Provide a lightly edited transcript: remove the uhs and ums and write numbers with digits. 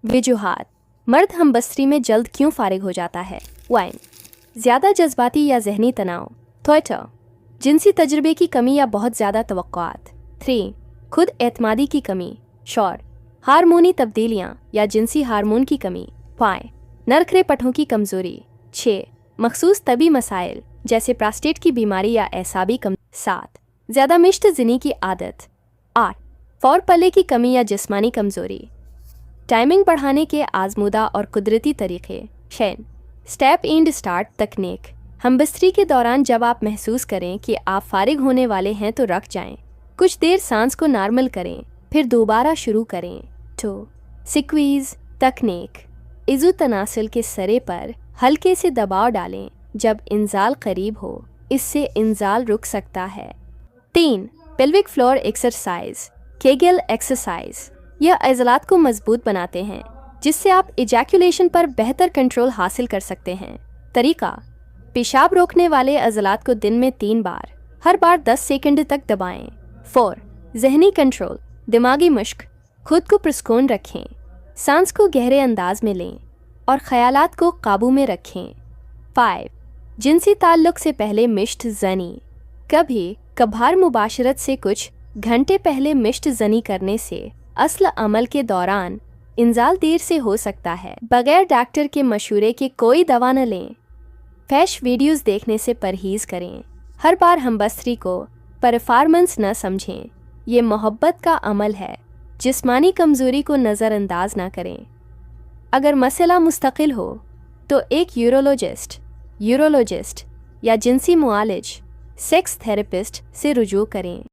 वजूहात। मर्द हमबस्तरी में जल्द क्यों फारिग हो जाता है? 1. ज़्यादा जज्बाती या जहनी तनाव। ट्विटर। जिनसी तजुर्बे की कमी या बहुत ज़्यादा तवक्कुआत। 3. खुद एतमादी की कमी। शौर। हार्मोनी तब्दीलियाँ या जिनसी हार्मोन की कमी। 5. नरखरे पठों की कमज़ोरी। 6. मखसूस तबी मसाइल जैसे प्रोस्टेट की बीमारी या एसाबी कम। 7. ज़्यादा मिश्त ज़िनी की आदत। 8. फौर पल्ले की कमी या जिस्मानी कमज़ोरी। टाइमिंग बढ़ाने के आजमूदा और कुदरती तरीके। 6. स्टेप एंड स्टार्ट तकनीक। हमबस्तरी के दौरान जब आप महसूस करें कि आप फारिग होने वाले हैं तो रख जाएं। कुछ देर सांस को नॉर्मल करें, फिर दोबारा शुरू करें। 2. सिक्वीज़ तकनीक। इज़ू तनासिल के सरे पर हल्के से दबाव डालें जब इंजाल करीब हो, इससे इंजाल रुक सकता है। 3. Pelvic floor exercise Kegel exercise. यह अज़लात को मजबूत बनाते हैं जिससे आप इजैकुलेशन पर बेहतर कंट्रोल हासिल कर सकते हैं। तरीका: पेशाब रोकने वाले अज़लात को दिन में 3 बार, हर बार 10 सेकंड तक दबाएं। 4. जहनी कंट्रोल दिमागी मश्क। खुद को पुरस्कून रखें, सांस को गहरे अंदाज में लें और ख्यालात को काबू में रखें। 5. जिनसी ताल्लुक से पहले मिश्त ज़नी। कभी कभार मुबाशरत से कुछ घंटे पहले मिश्त ज़नी करने से असल अमल के दौरान इंजाल देर से हो सकता है। बगैर डॉक्टर के मशवरे के कोई दवा न लें। फैश वीडियोस देखने से परहेज करें। हर बार हमबस्तरी को परफॉर्मेंस न समझें, ये मोहब्बत का अमल है। जिस्मानी कमज़ोरी को नज़रअंदाज न करें। अगर मसला मुस्तकिल हो तो एक यूरोलॉजिस्ट या जिनसी मुआलिज सेक्स थेरेपिस्ट से रुजू करें।